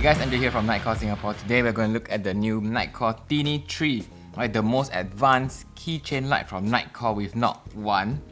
Hey guys, Andrew here from Nitecore Singapore. Today we're going to look at the new Nitecore TINI 3, right? The most advanced keychain light from Nitecore with not one,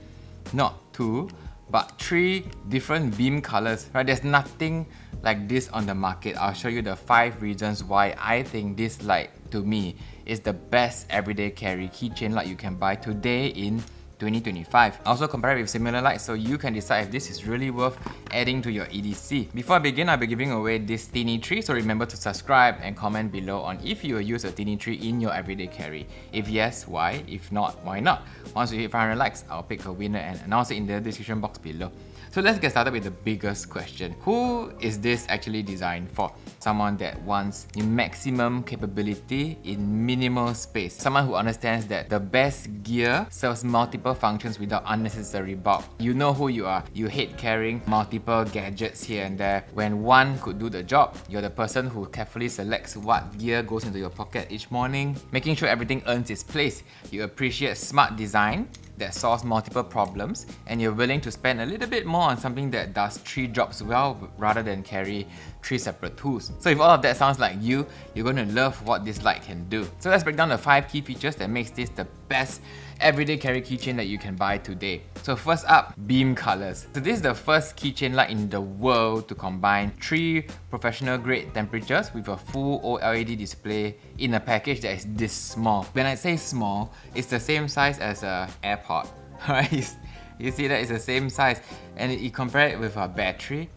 not two, but 3 different beam colors, right? There's nothing like this on the market. I'll show you the 5 reasons why I think this light, to me, is the best everyday carry keychain light you can buy today in 2025. Also compare it with similar lights so you can decide if this is really worth adding to your EDC. Before I begin, I'll be giving away this TINI 3, so remember to subscribe and comment below on if you will use a TINI 3 in your everyday carry. If yes, why? If not, why not? Once we hit 500 likes, I'll pick a winner and announce it in the description box below. So let's get started with the biggest question. Who is this actually designed for? Someone that wants the maximum capability in minimal space. Someone who understands that the best gear serves multiple functions without unnecessary bulk. You know who you are. You hate carrying multiple gadgets here and there when one could do the job. You're the person who carefully selects what gear goes into your pocket each morning, making sure everything earns its place. You appreciate smart design that solves multiple problems, and you're willing to spend a little bit more on something that does 3 jobs well rather than carry 3 separate tools. So if all of that sounds like you, you're going to love what this light can do. So let's break down the 5 key features that makes this the best everyday carry keychain that you can buy today. So first up, beam colors. So this is the first keychain light in the world to combine 3 professional grade temperatures with a full OLED display in a package that is this small. When I say small, it's the same size as an AirPod, right? You see that it's the same size, and you compare it with a battery,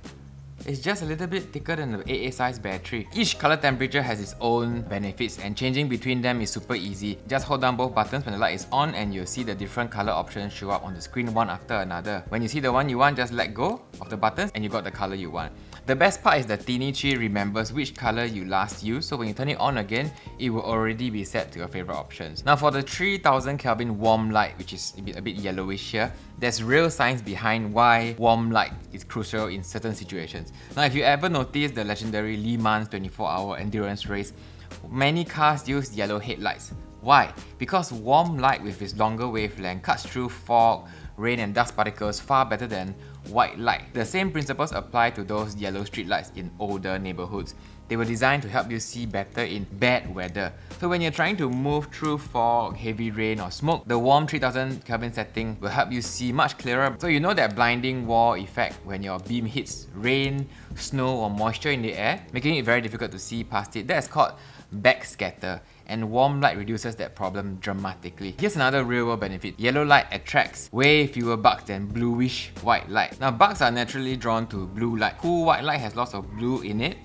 it's just a little bit thicker than the AA size battery. Each color temperature has its own benefits, and changing between them is super easy. Just hold down both buttons when the light is on and you'll see the different color options show up on the screen one after another. When you see the one you want, just let go of the buttons and you got the color you want. The best part is the TINI 3 remembers which color you last used, so when you turn it on again, it will already be set to your favorite options. Now for the 3000 Kelvin warm light, which is a bit yellowish here, there's real science behind why warm light is crucial in certain situations. Now if you ever notice the legendary Le Mans 24-hour endurance race, many cars use yellow headlights. Why? Because warm light with its longer wavelength cuts through fog, rain and dust particles far better than white light. The same principles apply to those yellow streetlights in older neighborhoods. They were designed to help you see better in bad weather. So when you're trying to move through fog, heavy rain or smoke, the warm 3000 Kelvin setting will help you see much clearer. So you know that blinding wall effect when your beam hits rain, snow or moisture in the air, making it very difficult to see past it. That's called backscatter, and warm light reduces that problem dramatically. Here's another real world benefit. Yellow light attracts way fewer bugs than bluish white light. Now bugs are naturally drawn to blue light. Cool white light has lots of blue in it,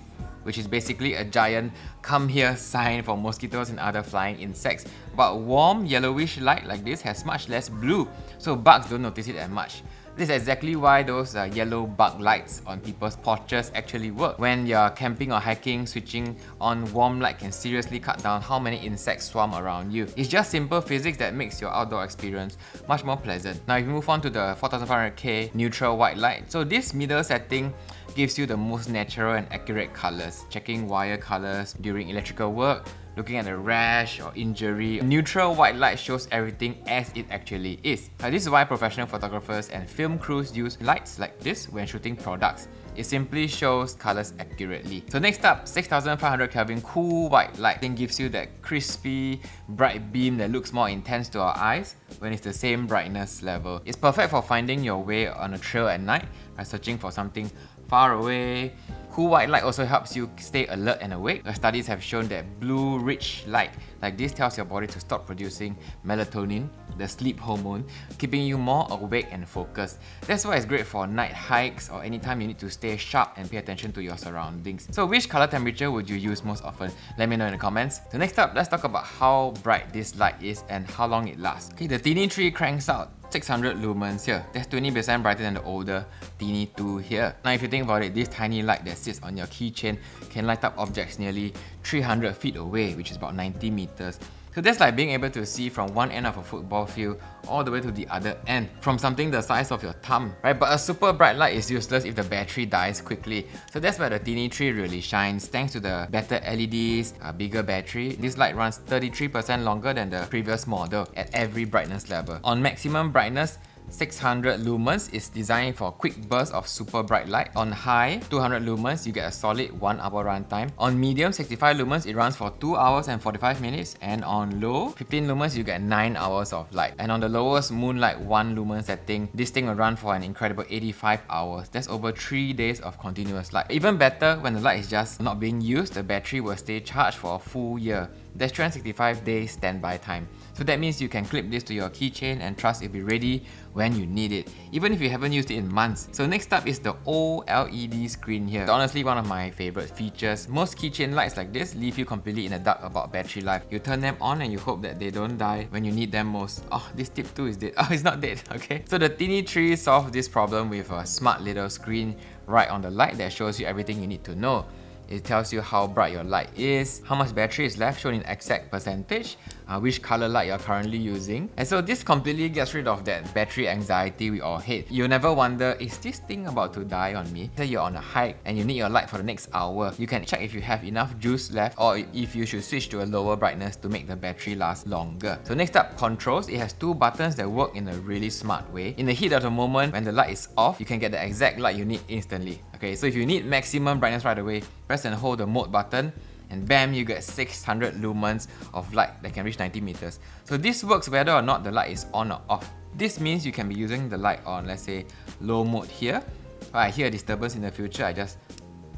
which is basically a giant come here sign for mosquitoes and other flying insects. But warm yellowish light like this has much less blue, so bugs don't notice it as much. This is exactly why those yellow bug lights on people's porches actually work. When you're camping or hiking, switching on warm light can seriously cut down how many insects swarm around you. It's just simple physics that makes your outdoor experience much more pleasant. Now if you move on to the 4500K neutral white light, so this middle setting gives you the most natural and accurate colors. Checking wire colors during electrical work, looking at a rash or injury. Neutral white light shows everything as it actually is. This is why professional photographers and film crews use lights like this when shooting products. It simply shows colors accurately. So next up, 6500 Kelvin cool white light. It gives you that crispy, bright beam that looks more intense to our eyes when it's the same brightness level. It's perfect for finding your way on a trail at night by searching for something far away. Cool white light also helps you stay alert and awake. The studies have shown that blue rich light like this tells your body to stop producing melatonin, the sleep hormone, keeping you more awake and focused. That's why it's great for night hikes or anytime you need to stay sharp and pay attention to your surroundings. So which color temperature would you use most often? Let me know in the comments. So next up, let's talk about how bright this light is and how long it lasts. Okay, the TINI 3 cranks out 600 lumens here. That's 20% brighter than the older TINI 2 here. Now if you think about it, this tiny light that sits on your keychain can light up objects nearly 300 feet away, which is about 90 meters. So that's like being able to see from one end of a football field all the way to the other end, from something the size of your thumb, right? But a super bright light is useless if the battery dies quickly. So that's where the TINI 3 really shines. Thanks to the better LEDs, a bigger battery, this light runs 33% longer than the previous model at every brightness level. On maximum brightness, 600 lumens is designed for quick bursts of super bright light. On high, 200 lumens, you get a solid 1 hour runtime. On medium, 65 lumens, it runs for 2 hours and 45 minutes. And on low, 15 lumens, you get 9 hours of light. And on the lowest Moonlight 1 lumen setting, this thing will run for an incredible 85 hours. That's over 3 days of continuous light. Even better, when the light is just not being used, the battery will stay charged for a full year. That's 365 days standby time. So that means you can clip this to your keychain and trust it'll be ready when you need it, even if you haven't used it in months. So next up is the OLED screen here. It's honestly one of my favorite features. Most keychain lights like this leave you completely in the dark about battery life. You turn them on and you hope that they don't die when you need them most. Oh, this tip 2 is dead. Oh, it's not dead, okay? So the TINI 3 solved this problem with a smart little screen right on the light that shows you everything you need to know. It tells you how bright your light is, how much battery is left shown in exact percentage, which color light you're currently using. And so this completely gets rid of that battery anxiety we all hate. You'll never wonder, is this thing about to die on me? Say you're on a hike and you need your light for the next hour. You can check if you have enough juice left or if you should switch to a lower brightness to make the battery last longer. So next up, controls. It has 2 buttons that work in a really smart way. In the heat of the moment, when the light is off, you can get the exact light you need instantly. Okay, so if you need maximum brightness right away, press and hold the mode button and bam, you get 600 lumens of light that can reach 90 meters. So this works whether or not the light is on or off. This means you can be using the light on, let's say, low mode here. If I hear a disturbance in the future, I just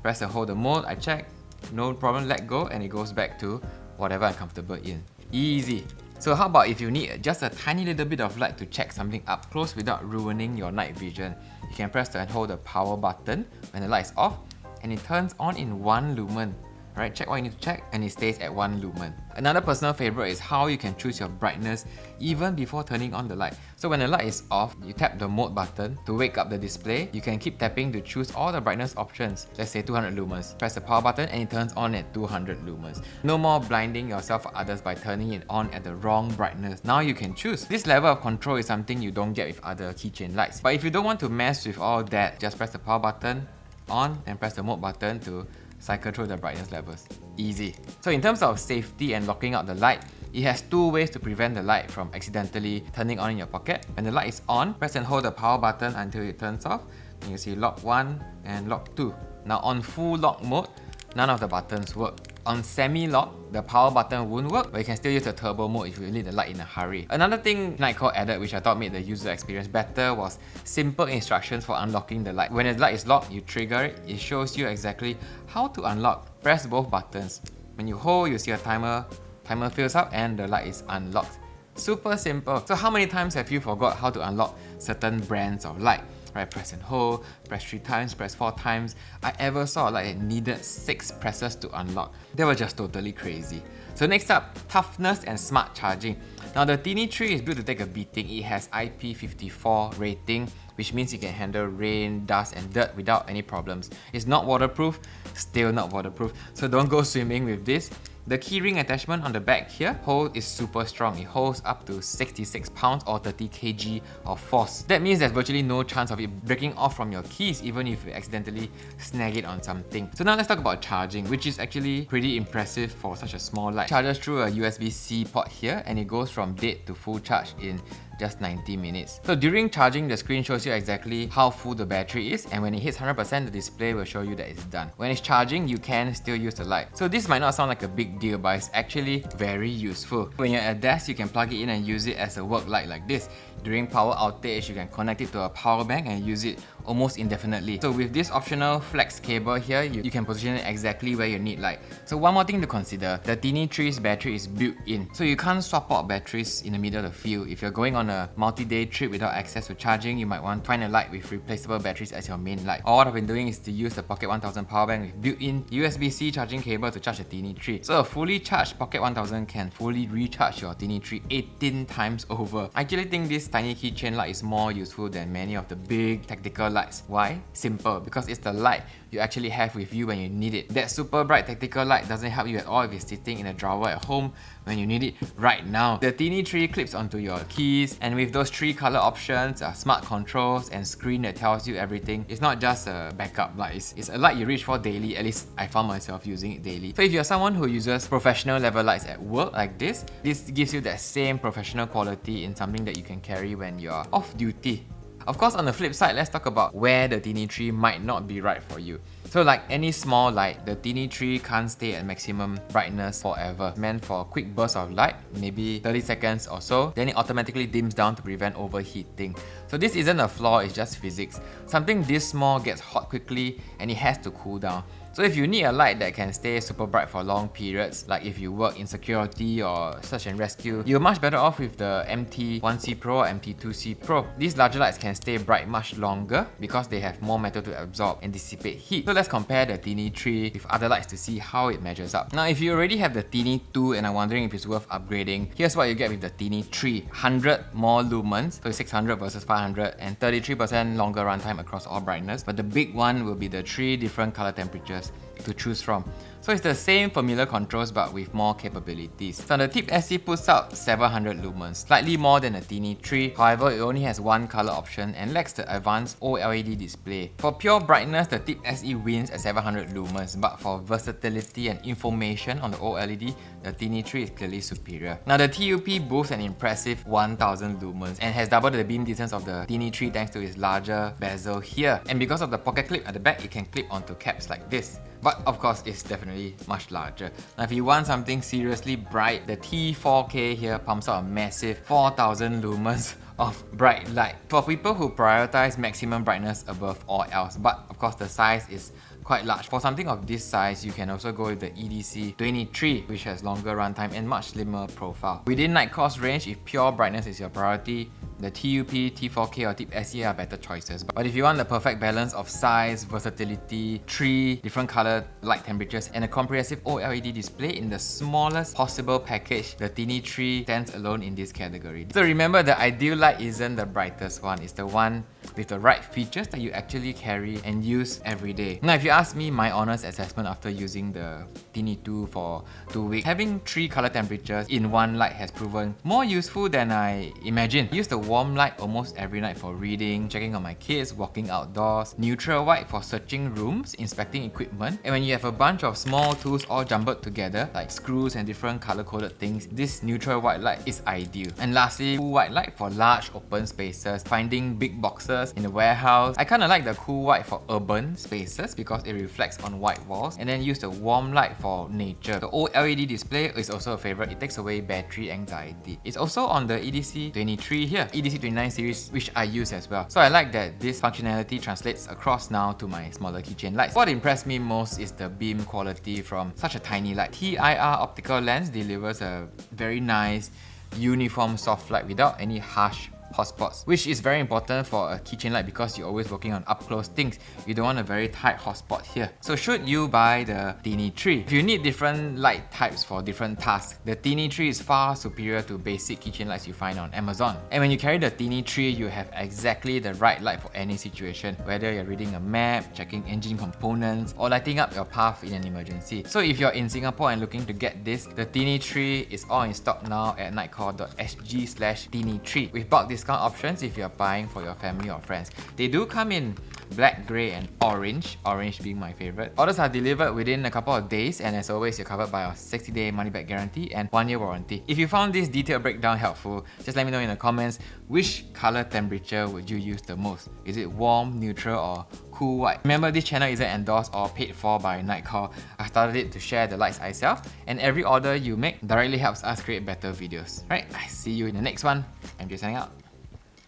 press and hold the mode, I check, no problem, let go, and it goes back to whatever I'm comfortable in. Easy. So how about if you need just a tiny little bit of light to check something up close without ruining your night vision? You can press and hold the power button when the light is off and it turns on in 1 lumen. Right, check what you need to check and it stays at 1 lumen. Another personal favorite is how you can choose your brightness even before turning on the light. So when the light is off, you tap the mode button to wake up the display. You can keep tapping to choose all the brightness options. Let's say 200 lumens. Press the power button and it turns on at 200 lumens. No more blinding yourself or others by turning it on at the wrong brightness. Now you can choose. This level of control is something you don't get with other keychain lights. But if you don't want to mess with all that, just press the power button on and press the mode button to cycle through the brightness levels. Easy. So in terms of safety and locking out the light, it has 2 ways to prevent the light from accidentally turning on in your pocket. When the light is on, press and hold the power button until it turns off. And you see lock 1 and lock 2. Now on full lock mode, none of the buttons work. On semi-lock, the power button won't work, but you can still use the turbo mode if you need the light in a hurry. Another thing Nitecore added, which I thought made the user experience better, was simple instructions for unlocking the light. When the light is locked, you trigger it, it shows you exactly how to unlock. Press both buttons. When you hold, you see a timer fills up and the light is unlocked. Super simple. So how many times have you forgot how to unlock certain brands of light? Right, press and hold, press 3 times, press 4 times. I ever saw a light that needed 6 presses to unlock. They were just totally crazy. So next up, toughness and smart charging. Now the TINI 3 is built to take a beating. It has IP54 rating, which means it can handle rain, dust and dirt without any problems. It's not waterproof, still not waterproof, so don't go swimming with this. The keyring attachment on the back here is super strong. It holds up to 66 pounds or 30 kg of force. That means there's virtually no chance of it breaking off from your keys even if you accidentally snag it on something. So now let's talk about charging, which is actually pretty impressive for such a small light. It charges through a USB-C port here and it goes from dead to full charge in just 90 minutes. So during charging, the screen shows you exactly how full the battery is, and when it hits 100%, the display will show you that it's done. When it's charging, you can still use the light. So this might not sound like a big deal, but it's actually very useful. When you're at a desk, you can plug it in and use it as a work light like this. During power outage, you can connect it to a power bank and use it almost indefinitely. So with this optional flex cable here, you can position it exactly where you need light. So one more thing to consider, the TINI 3's battery is built in. So you can't swap out batteries in the middle of the field. If you're going on a multi-day trip without access to charging, you might want to find a light with replaceable batteries as your main light. All I've been doing is to use the Pocket 1000 power bank with built-in USB-C charging cable to charge the TINI 3. So a fully charged Pocket 1000 can fully recharge your TINI 3 18 times over. I actually think this tiny keychain light is more useful than many of the big tactical lights lights. Why? Simple, because it's the light you actually have with you when you need it. That super bright tactical light doesn't help you at all if it's sitting in a drawer at home when you need it right now. The TINI Tree clips onto your keys, and with those 3 color options, smart controls and screen that tells you everything, it's not just a backup light, it's a light you reach for daily. At least I found myself using it daily. So if you're someone who uses professional level lights at work like this gives you that same professional quality in something that you can carry when you're off duty. Of course, on the flip side, let's talk about where the TINI Tree might not be right for you. So like any small light, the TINI Tree can't stay at maximum brightness forever. Meant for quick bursts of light, maybe 30 seconds or so, then it automatically dims down to prevent overheating. So this isn't a flaw, it's just physics. Something this small gets hot quickly and it has to cool down. So if you need a light that can stay super bright for long periods, like if you work in security or search and rescue, you're much better off with the MT1C Pro or MT2C Pro. These larger lights can stay bright much longer because they have more metal to absorb and dissipate heat. So let's compare the TINI Tree with other lights to see how it measures up. Now if you already have the TINI 2 and are wondering if it's worth upgrading, here's what you get with the TINI 3. 100 more lumens, so 600 versus 500, and 33% longer runtime across all brightness. But the big one will be the 3 different color temperatures to choose from. So it's the same familiar controls but with more capabilities. So the Tip SE puts out 700 lumens, slightly more than the TINI 3. However, it only has 1 color option and lacks the advanced OLED display. For pure brightness, the Tip SE wins at 700 lumens, but for versatility and information on the OLED, the TINI 3 is clearly superior. Now the TUP boasts an impressive 1000 lumens and has doubled the beam distance of the TINI 3 thanks to its larger bezel here. And because of the pocket clip at the back, it can clip onto caps like this. But of course, it's definitely much larger. Now if you want something seriously bright, the T4K here pumps out a massive 4000 lumens of bright light for people who prioritize maximum brightness above all else. But of course, the size is quite large. For something of this size, you can also go with the EDC 23, which has longer runtime and much slimmer profile. Within Nitecore's range, if pure brightness is your priority, the TUP, T4K or Tip SE are better choices. But if you want the perfect balance of size, versatility, 3 different color light temperatures and a comprehensive OLED display in the smallest possible package, the TINI 3 stands alone in this category. So remember, the ideal light isn't the brightest one, it's the one with the right features that you actually carry and use every day. Now if you ask me my honest assessment after using the TINI 2 for 2 weeks, having 3 color temperatures in one light has proven more useful than I imagined. Use the warm light almost every night for reading, checking on my kids, walking outdoors, neutral white for searching rooms, inspecting equipment, and when you have a bunch of small tools all jumbled together like screws and different color coded things, this neutral white light is ideal. And lastly, cool white light for large open spaces, finding big boxes in the warehouse. I kinda like the cool white for urban spaces because it reflects on white walls, and then use the warm light for nature. The OLED display is also a favorite. It takes away battery anxiety. It's also on the EDC 23 here, EDC 29 series, which I use as well. So I like that this functionality translates across now to my smaller keychain lights. What impressed me most is the beam quality from such a tiny light. TIR optical lens delivers a very nice, uniform soft light without any harsh hotspots, which is very important for a keychain light because you're always working on up close things. You don't want a very tight hotspot here. So should you buy the TINI 3? If you need different light types for different tasks, the TINI 3 is far superior to basic keychain lights you find on Amazon. And when you carry the TINI 3, you have exactly the right light for any situation, whether you're reading a map, checking engine components, or lighting up your path in an emergency. So if you're in Singapore and looking to get this, the TINI 3 is all in stock now at nitecore.sg/TINI3 with bulk discount options if you're buying for your family or friends. They do come in black, grey and orange being my favorite. Orders are delivered within a couple of days, and as always, you're covered by our 60-day money-back guarantee and 1-year warranty. If you found this detailed breakdown helpful, just let me know in the comments which color temperature would you use the most. Is it warm, neutral or cool white? Remember, this channel isn't endorsed or paid for by Nitecore. I started it to share the lights I sell, and every order you make directly helps us create better videos. Right, I see you in the next one. I'm just signing out.